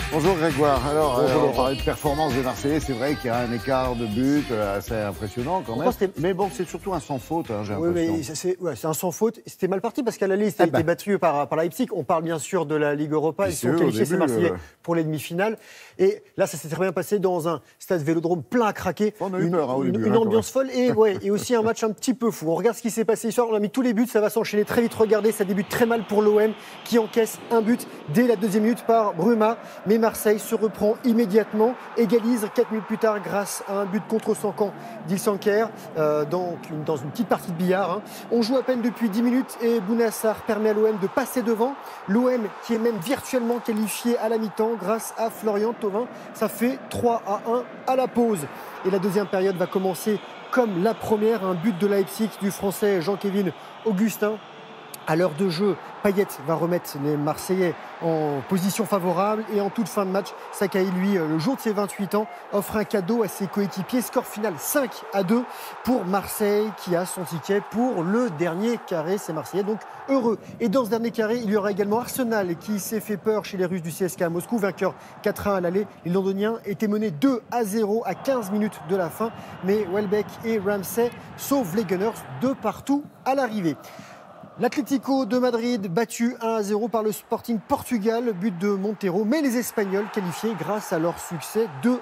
Bonjour Grégoire. Alors, Bonjour. on parlait de performance des Marseillais. C'est vrai qu'il y a un écart de but assez impressionnant quand même. Mais bon, c'est surtout un sans faute, hein, j'ai l'impression. Oui, c'est un sans faute. C'était mal parti parce qu'à la liste, il a été battu par Leipzig. On parle bien sûr de la Ligue Europa. Ils sont qualifiés, ces Marseillais, pour les demi-finales. Et là, ça s'est très bien passé dans un stade Vélodrome plein à craquer. On a eu peur au début. Une ambiance folle et aussi un match un petit peu fou. On regarde ce qui s'est passé ce soir. On a mis tous les buts. Ça va s'enchaîner très vite. Regardez, ça débute très mal pour l'OM qui encaisse un but dès la deuxième minute par Bruma. Mais Marseille se reprend immédiatement, égalise 4 minutes plus tard grâce à un but contre son camp d'Ilsanker dans une petite partie de billard. Hein. On joue à peine depuis 10 minutes et Bounassar permet à l'OM de passer devant. L'OM qui est même virtuellement qualifié à la mi-temps grâce à Florian Thauvin. Ça fait 3-1 à la pause. Et la deuxième période va commencer comme la première. Un but de Leipzig du français Jean-Kévin Augustin. À l'heure de jeu, Payet va remettre les Marseillais en position favorable et en toute fin de match, Sakai, lui, le jour de ses 28 ans, offre un cadeau à ses coéquipiers. Score final 5-2 pour Marseille qui a son ticket pour le dernier carré. C'est Marseillais donc heureux. Et dans ce dernier carré, il y aura également Arsenal qui s'est fait peur chez les Russes du CSKA à Moscou, vainqueur 4-1 à l'aller. Les Londoniens étaient menés 2-0 à 15 minutes de la fin, mais Welbeck et Ramsey sauvent les Gunners de partout à l'arrivée. L'Atlético de Madrid battu 1-0 par le Sporting Portugal, but de Montero, mais les Espagnols qualifiés grâce à leur succès 2-0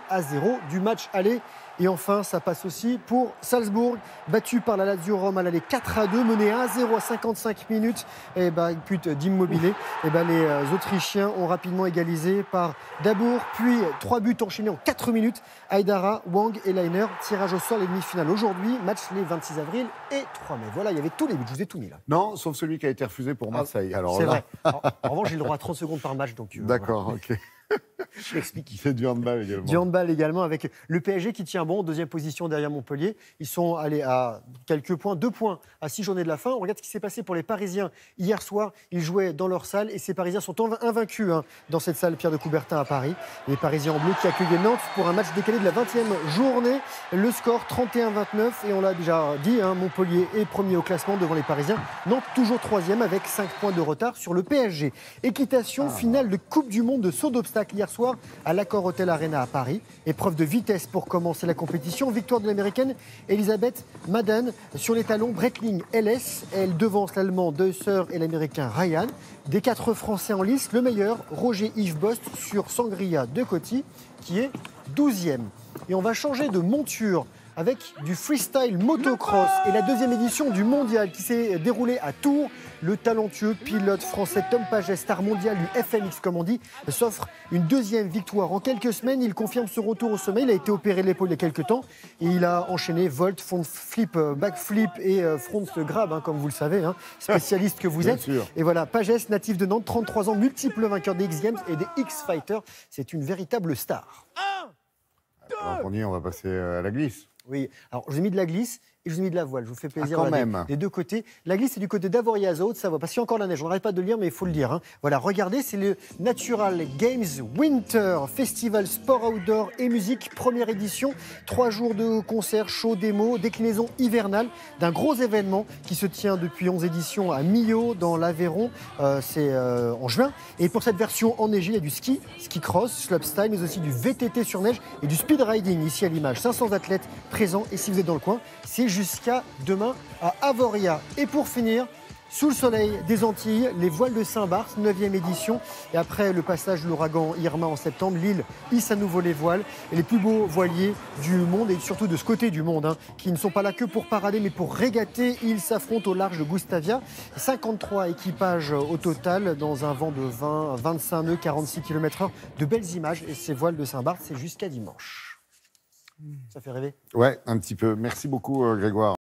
du match aller. Et enfin, ça passe aussi pour Salzbourg, battu par la Lazio Rome à l'aller 4-2, mené 1-0 à 55 minutes, et but d'Immobilier. Les Autrichiens ont rapidement égalisé par Dabour, puis 3 buts enchaînés en 4 minutes. Aïdara, Wang et Leiner, tirage au sort les demi-finales aujourd'hui, match les 26 avril et 3 mai. Voilà, il y avait tous les buts, je vous ai tout mis là. Non, sauf celui qui a été refusé pour Marseille. C'est vrai. En revanche, j'ai le droit à 30 secondes par match. D'accord, ok. Je l'explique. Il fait du handball également. Du handball également avec le PSG qui tient bon, deuxième position derrière Montpellier. Ils sont allés à quelques points, 2 points à 6 journées de la fin. On regarde ce qui s'est passé pour les Parisiens hier soir. Ils jouaient dans leur salle et ces Parisiens sont invaincus dans cette salle Pierre de Coubertin à Paris. Les Parisiens en bleu qui accueillaient Nantes pour un match décalé de la 20e journée. Le score 31-29 et on l'a déjà dit, Montpellier est premier au classement devant les Parisiens. Nantes toujours 3e avec 5 points de retard sur le PSG. Équitation finale de Coupe du Monde de saut d'obstacle hier soir à l'Accor Hotel Arena à Paris. Épreuve de vitesse pour commencer la compétition. Victoire de l'américaine Elisabeth Madden sur les talons Breitling LS. Elle devance l'allemand Deusser et l'américain Ryan. Des 4 Français en lice, le meilleur, Roger Yves Bost sur Sangria de Coty, qui est 12e. Et on va changer de monture avec du freestyle motocross et la deuxième édition du mondial qui s'est déroulée à Tours. Le talentueux pilote français Tom Paget, star mondial du FMX comme on dit, s'offre une deuxième victoire en quelques semaines. Il confirme ce retour au sommet. Il a été opéré de l'épaule il y a quelques temps et il a enchaîné volt, front flip, backflip et front grab, comme vous le savez, spécialiste que vous êtes. Sûr. Et voilà, Paget, natif de Nantes, 33 ans, multiple vainqueur des X Games et des X Fighters. C'est une véritable star. Alors, on va passer à la glisse. Oui, alors je vous ai mis de la glisse et je vous ai mis de la voile. Je vous fais plaisir quand même. Des deux côtés. La glisse, c'est du côté d'Avoria, Haute-Savoie, parce qu'il y a encore la neige. On n'arrête pas de le lire, mais il faut le dire. Voilà, regardez, c'est le Natural Games Winter Festival Sport Outdoor et Musique, première édition. 3 jours de concerts, shows, démos, déclinaison hivernale d'un gros événement qui se tient depuis 11 éditions à Millau, dans l'Aveyron. C'est en juin. Et pour cette version enneigée, il y a du ski cross, slopestyle, mais aussi du VTT sur neige et du speed riding, ici à l'image. 500 athlètes présents. Et si vous êtes dans le coin, c'est jusqu'à demain à Avoria. Et pour finir, sous le soleil des Antilles, les voiles de Saint-Barth, 9e édition. Et après le passage de l'ouragan Irma en septembre, l'île hisse à nouveau les voiles. Et les plus beaux voiliers du monde, et surtout de ce côté du monde, qui ne sont pas là que pour parader, mais pour régater. Ils s'affrontent au large de Gustavia. 53 équipages au total, dans un vent de 25 nœuds, 46 km/h. De belles images. Et ces voiles de Saint-Barth, c'est jusqu'à dimanche. Ça fait rêver? Ouais, un petit peu. Merci beaucoup, Grégoire.